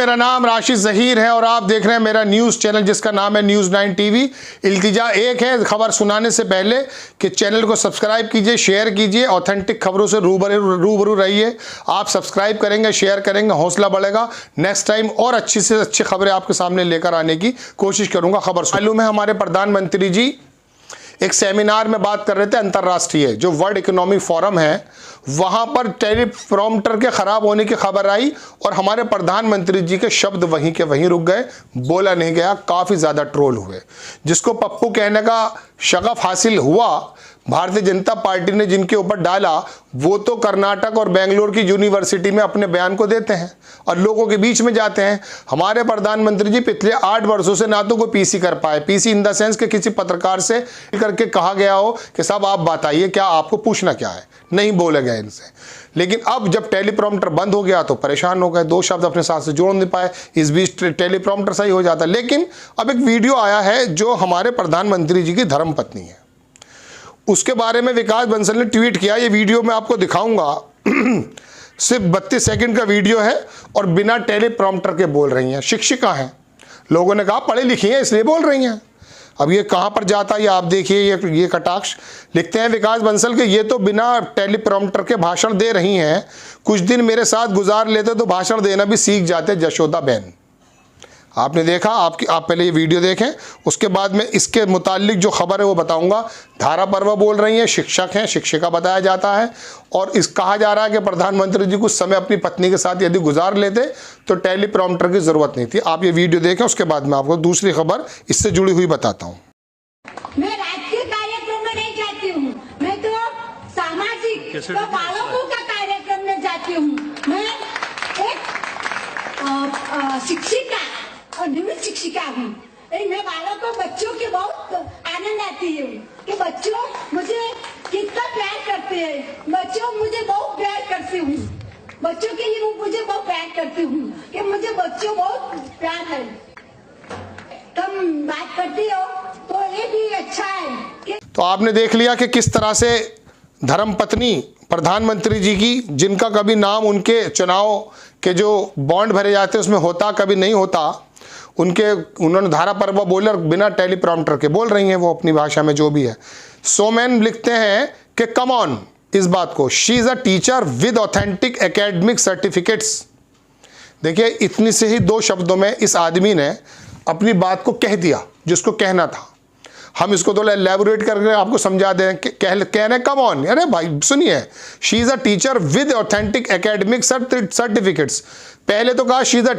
मेरा नाम राशिद ज़हीर है और आप देख रहे हैं मेरा न्यूज़ चैनल जिसका नाम है न्यूज़ 9 टीवी। इल्तिजा एक है खबर सुनाने से पहले कि चैनल को सब्सक्राइब कीजिए, शेयर कीजिए, ऑथेंटिक खबरों से रूबरू रहिए। आप सब्सक्राइब करेंगे, शेयर करेंगे, हौसला बढ़ेगा। नेक्स्ट टाइम और अच्छी से अच्छी खबरें आपके सामने लेकर आने की कोशिश करूँगा। खबर मालूम है हमारे प्रधानमंत्री जी एक सेमिनार में बात कर रहे थे, अंतर्राष्ट्रीय जो वर्ल्ड इकोनॉमिक फोरम है, वहां पर टेलीप्रॉम्प्टर के खराब होने की खबर आई और हमारे प्रधानमंत्री जी के शब्द वहीं के वहीं रुक गए, बोला नहीं गया। काफी ज्यादा ट्रोल हुए। जिसको पप्पू कहने का शगफ हासिल हुआ, भारतीय जनता पार्टी ने जिनके ऊपर डाला, वो तो कर्नाटक और बेंगलोर की यूनिवर्सिटी में अपने बयान को देते हैं और लोगों के बीच में जाते हैं। हमारे प्रधानमंत्री जी पिछले 8 वर्षों से ना तो कोई पीसी कर पाए, पीसी इन द सेंस के किसी पत्रकार से करके कहा गया हो कि साहब आप बताइए क्या आपको पूछना क्या है, नहीं बोले गए इनसे। लेकिन अब जब टेलीप्रॉम्प्टर बंद हो गया तो परेशान हो गए, 2 शब्द अपने साथ से जोड़ नहीं पाए। इस बीच टेलीप्रॉम्प्टर सही हो जाता। लेकिन अब एक वीडियो आया है जो हमारे प्रधानमंत्री जी की धर्मपत्नी है, उसके बारे में विकास बंसल ने ट्वीट किया। ये वीडियो मैं आपको दिखाऊंगा। सिर्फ 32 सेकंड का वीडियो है और बिना टेलीप्रॉम्प्टर के बोल रही हैं। शिक्षिका हैं, लोगों ने कहा पढ़ी लिखी हैं इसलिए बोल रही हैं। अब ये कहां पर जाता है ये आप देखिए। ये कटाक्ष लिखते हैं विकास बंसल के, ये तो बिना टेलीप्रॉम्प्टर के भाषण दे रही हैं। कुछ दिन मेरे साथ गुजार लेते तो भाषण देना भी सीख जाते जशोदा बहन। आपने देखा, आप पहले ये वीडियो देखें, उसके बाद में इसके मुतालिक जो खबर है वो बताऊंगा। धारा पर्व बोल रही हैं, शिक्षक हैं, शिक्षिका बताया जाता है और इस कहा जा रहा है कि प्रधानमंत्री जी कुछ समय अपनी पत्नी के साथ यदि गुजार लेते तो टेलीप्रॉम्प्टर की जरूरत नहीं थी। आप ये वीडियो देखें, उसके बाद मैं आपको दूसरी खबर इससे जुड़ी हुई बताता हूँ। मैं राजकीय कार्यक्रम में नहीं जाती हूँ, मैं तो सामाजिक तो बालकों का कार्यक्रम में जाती हूँ। मैं एक शिक्षिका और निवृत्त शिक्षिका हूँ। मैं बालकों बच्चों के बहुत आनंद आती है कि बच्चों मुझे कितना प्यार करते हैं, बच्चों मुझे बहुत प्यार करती हूँ, बच्चों के लिए मुझे बहुत प्यार करती हूँ कि मुझे बच्चों बहुत प्यार है। तुम बात करती हो तो ये भी अच्छा है। तो आपने देख लिया कि किस तरह से धर्मपत्नी प्रधानमंत्री जी की, जिनका कभी नाम उनके चुनाव के जो बॉन्ड भरे जाते हैं उसमें होता, कभी नहीं होता, उन्होंने धारा पर्व बोले बिना टेलीप्रॉम्प्टर के बोल रही हैं वो अपनी भाषा में जो भी है। सोमैन लिखते हैं कि कम ऑन इस बात को, she is a teacher with authentic academic certificates. देखिए इतनी से ही 2 शब्दों में इस आदमी ने अपनी बात को कह दिया जिसको कहना था। हम इसको थोड़ा एलैबोरेट करके आपको समझा दें कि कह रहे कम ऑन। अरे भाई सुनिए, she is a teacher with authentic academic certificates. पहले तो कहा शी इज अ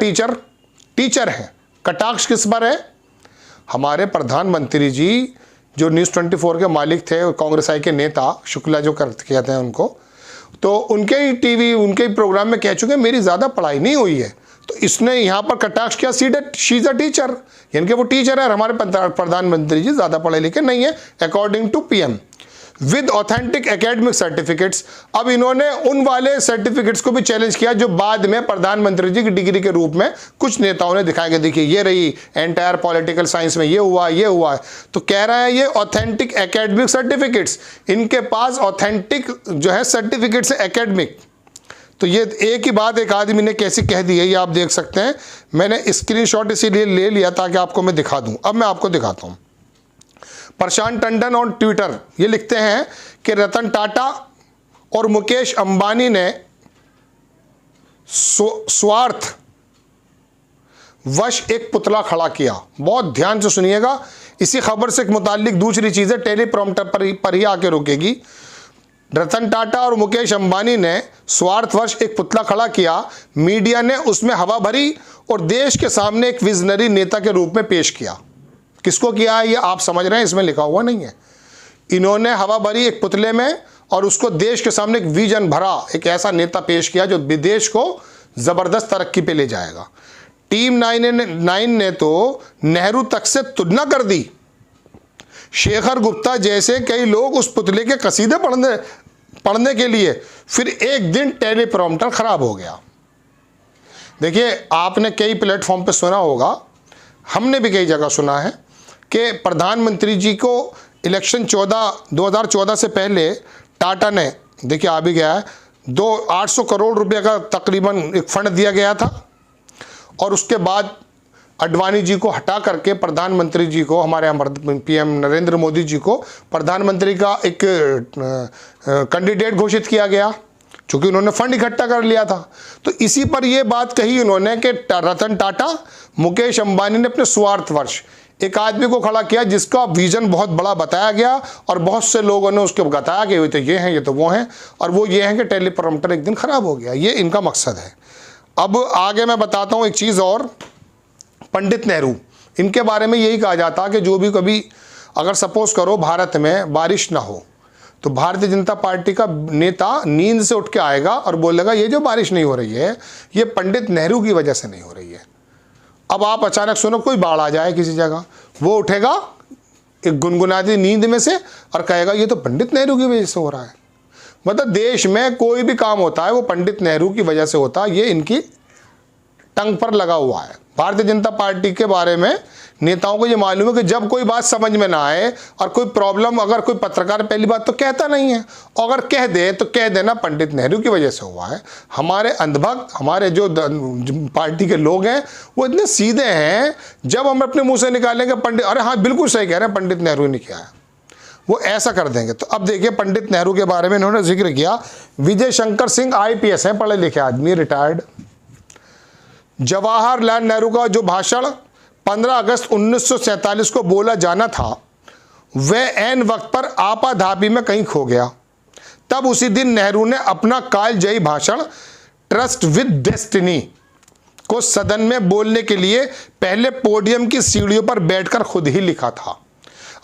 टीचर है। कटाक्ष किस पर है? हमारे प्रधानमंत्री जी जो न्यूज़ 24 के मालिक थे, कांग्रेस आई के नेता शुक्ला जो कहते हैं उनको, तो उनके ही टीवी उनके ही प्रोग्राम में कह चुके मेरी ज़्यादा पढ़ाई नहीं हुई है। तो इसने यहाँ पर कटाक्ष किया, शी इज अ टीचर, यानी कि वो टीचर है। हमारे प्रधानमंत्री जी ज़्यादा पढ़े लिखे नहीं है according to PM with authentic academic certificates. अब इन्होंने उन वाले सर्टिफिकेट्स को भी चैलेंज किया जो बाद में प्रधानमंत्री जी की डिग्री के रूप में कुछ नेताओं ने दिखाया कि देखिए ये रही एंटायर पॉलिटिकल साइंस में ये हुआ है। तो कह रहा है ये ऑथेंटिक एकेडमिक सर्टिफिकेट्स, इनके पास ऑथेंटिक जो है सर्टिफिकेट्स है एकेडमिक। तो ये एक ही बात एक आदमी ने कैसी कह दी है ये आप देख सकते हैं। मैंने स्क्रीनशॉट इसीलिए ले लिया ताकि आपको मैं दिखा दूं। अब मैं आपको दिखाता हूं। प्रशांत टंडन ऑन ट्विटर ये लिखते हैं कि रतन टाटा और मुकेश अंबानी ने स्वार्थ वश एक पुतला खड़ा किया। बहुत ध्यान से सुनिएगा, इसी खबर से मुताल्लिक दूसरी चीजें टेलीप्रॉम्प्टर पर ही आके रुकेगी। रतन टाटा और मुकेश अंबानी ने स्वार्थवश एक पुतला खड़ा किया, मीडिया ने उसमें हवा भरी और देश के सामने एक विजनरी नेता के रूप में पेश किया। किसको किया है ये आप समझ रहे हैं, इसमें लिखा हुआ नहीं है। इन्होंने हवा भरी एक पुतले में और उसको देश के सामने एक विजन भरा एक ऐसा नेता पेश किया जो विदेश को जबरदस्त तरक्की पे ले जाएगा। टीम 9 ने तो नेहरू तक से तुलना कर दी। शेखर गुप्ता जैसे कई लोग उस पुतले के कसीदे पढ़ने के लिए फिर एक दिन टेलीप्रॉम्प्टर खराब हो गया। देखिए आपने कई प्लेटफॉर्म पे सुना होगा, हमने भी कई जगह सुना है कि प्रधानमंत्री जी को इलेक्शन 2014 से पहले टाटा ने, देखिए आ भी गया है, 800 करोड़ रुपए का तकरीबन एक फंड दिया गया था और उसके बाद अडवाणी जी को हटा करके प्रधानमंत्री जी को, हमारे पीएम नरेंद्र मोदी जी को प्रधानमंत्री का एक कैंडिडेट घोषित किया गया, क्योंकि उन्होंने फंड इकट्ठा कर लिया था। तो इसी पर यह बात कही उन्होंने कि रतन टाटा, मुकेश अंबानी ने अपने स्वार्थवश एक आदमी को खड़ा किया जिसका विजन बहुत बड़ा बताया गया और बहुत से लोगों ने उसको बताया कि तो ये हैं, ये तो वो हैं, और वो ये हैं कि टेलीप्रॉम्प्टर एक दिन खराब हो गया। ये इनका मकसद है। अब आगे मैं बताता हूँ एक चीज़ और। पंडित नेहरू, इनके बारे में यही कहा जाता कि जो भी कभी अगर सपोज करो भारत में बारिश ना हो तो भारतीय जनता पार्टी का नेता नींद से उठ के आएगा और बोलेगा ये जो बारिश नहीं हो रही है ये पंडित नेहरू की वजह से नहीं हो रही है। अब आप अचानक सुनो कोई बाढ़ आ जाए किसी जगह, वो उठेगा एक गुनगुनाती नींद में से और कहेगा ये तो पंडित नेहरू की वजह से हो रहा है। मतलब देश में कोई भी काम होता है वो पंडित नेहरू की वजह से होता है, ये इनकी टंग पर लगा हुआ है। भारतीय जनता पार्टी के बारे में नेताओं को ये मालूम है कि जब कोई बात समझ में ना आए और कोई प्रॉब्लम, अगर कोई पत्रकार पहली बात तो कहता नहीं है, अगर कह दे तो कह देना पंडित नेहरू की वजह से हुआ है। हमारे अंधभक्त, हमारे जो पार्टी के लोग हैं वो इतने सीधे हैं, जब हम अपने मुंह से निकालेंगे पंडित, अरे हाँ बिल्कुल सही कह रहे हैं पंडित नेहरू ने किया है, वो ऐसा कर देंगे। तो अब देखिए पंडित नेहरू के बारे में इन्होंने जिक्र किया। विजय शंकर सिंह IPS हैं, पढ़े लिखे आदमी, रिटायर्ड। जवाहरलाल नेहरू का जो भाषण 15 अगस्त 1947 को बोला जाना था वह ऐन वक्त पर आपाधापी में कहीं खो गया। तब उसी दिन नेहरू ने अपना कालजयी भाषण ट्रस्ट विद डेस्टिनी को सदन में बोलने के लिए पहले पोडियम की सीढ़ियों पर बैठकर खुद ही लिखा था।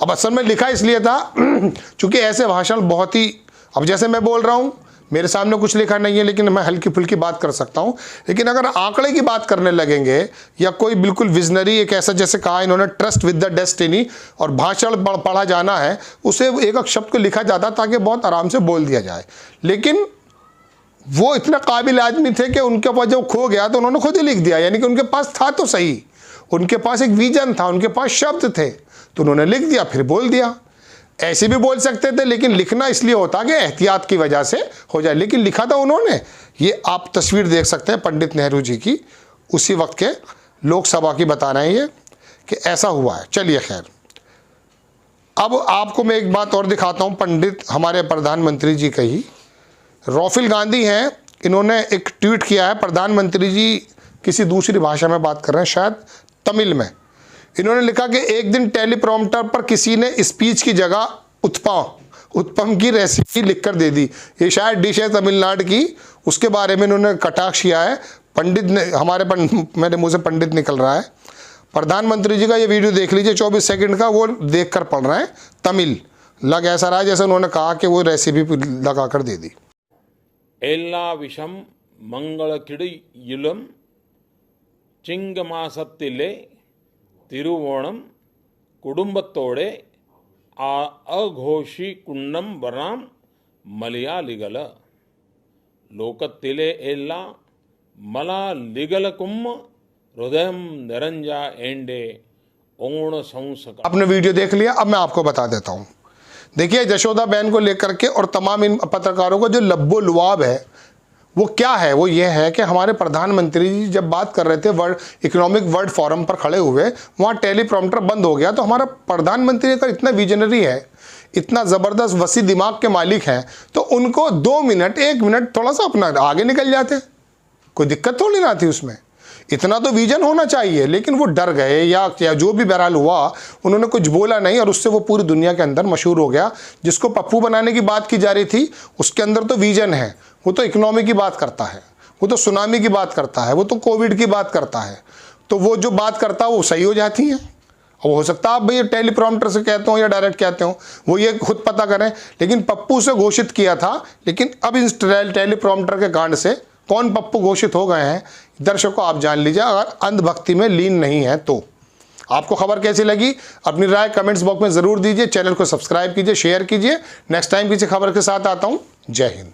अब असल में लिखा इसलिए था क्योंकि ऐसे भाषण बहुत ही, अब जैसे मैं बोल रहा हूं मेरे सामने कुछ लिखा नहीं है लेकिन मैं हल्की फुल्की बात कर सकता हूं, लेकिन अगर आंकड़े की बात करने लगेंगे या कोई बिल्कुल विजनरी एक ऐसा, जैसे कहा इन्होंने ट्रस्ट विद द डेस्टिनी, और भाषण पढ़ा जाना है उसे एक एक शब्द को लिखा जाता ताकि बहुत आराम से बोल दिया जाए। लेकिन वो इतना काबिल आदमी थे कि उनके पास जब खो गया तो उन्होंने खुद ही लिख दिया, यानी कि उनके पास था तो सही, उनके पास एक विजन था, उनके पास शब्द थे तो उन्होंने लिख दिया, फिर बोल दिया। ऐसे भी बोल सकते थे लेकिन लिखना इसलिए होता कि एहतियात की वजह से हो जाए, लेकिन लिखा था उन्होंने। ये आप तस्वीर देख सकते हैं पंडित नेहरू जी की, उसी वक्त के लोकसभा की बता रहे हैं ये कि ऐसा हुआ है। चलिए खैर, अब आपको मैं एक बात और दिखाता हूँ पंडित हमारे प्रधानमंत्री जी का ही। राहुल गांधी हैं, इन्होंने एक ट्वीट किया है, प्रधानमंत्री जी किसी दूसरी भाषा में बात कर रहे हैं, शायद तमिल में। इन्होंने लिखा कि एक दिन टेलीप्रॉम्प्टर पर किसी ने स्पीच की जगह उत्पम की रेसिपी लिखकर दे दी। ये शायद डिश है तमिलनाडु की, उसके बारे में इन्होंने कटाक्ष किया है। पंडित ने मेरे मुंह से पंडित निकल रहा है। प्रधानमंत्री जी का ये वीडियो देख लीजिए 24 सेकंड का, वो देख कर पढ़ रहे हैं तमिल। लग ऐसा रहा है जैसे उन्होंने कहा कि वो रेसिपी लगा कर दे दी। एल्ला विषम मंगल किड़ियुलम चिंगमासत्तिले तिरुवोणम कुडुंबत्तोड़े अघोषी कुंडम वराम मलयालिगल लोकत्तिले एल्ला मला लिगलकुम हृदयम निरंजा एंडे ओण संसक। आपने वीडियो देख लिया, अब मैं आपको बता देता हूँ। देखिए यशोदा बहन को लेकर के और तमाम इन पत्रकारों का जो लब्बो लुआब है वो क्या है, वो ये है कि हमारे प्रधानमंत्री जी जब बात कर रहे थे इकोनॉमिक वर्ल्ड फोरम पर खड़े हुए, वहाँ टेलीप्रॉम्प्टर बंद हो गया। तो हमारा प्रधानमंत्री अगर इतना विजनरी है, इतना ज़बरदस्त वसी दिमाग के मालिक हैं, तो उनको 2 मिनट 1 मिनट थोड़ा सा अपना आगे निकल जाते, कोई दिक्कत थोड़ी ना थी उसमें। इतना तो विजन होना चाहिए, लेकिन वो डर गए या जो भी बहरहाल हुआ, उन्होंने कुछ बोला नहीं और उससे वो पूरी दुनिया के अंदर मशहूर हो गया। जिसको पप्पू बनाने की बात की जा रही थी उसके अंदर तो विजन है, वो तो इकोनॉमी की बात करता है, वो तो सुनामी की बात करता है, वो तो कोविड की बात करता है। तो वो जो बात करता है वो सही हो जाती है। और हो सकता है आप भैया टेलीप्रॉम्प्टर से कहते हो या डायरेक्ट कहते हो, वो ये खुद पता करें। लेकिन पप्पू से घोषित किया था, लेकिन अब इस टेलीप्रॉम्प्टर के कांड से कौन पप्पू घोषित हो गए हैं, दर्शकों आप जान लीजिए, अगर अंधभक्ति में लीन नहीं है तो। आपको खबर कैसी लगी अपनी राय कमेंट्स बॉक्स में ज़रूर दीजिए। चैनल को सब्सक्राइब कीजिए, शेयर कीजिए। नेक्स्ट टाइम किसी खबर के साथ आता हूँ। जय हिंद।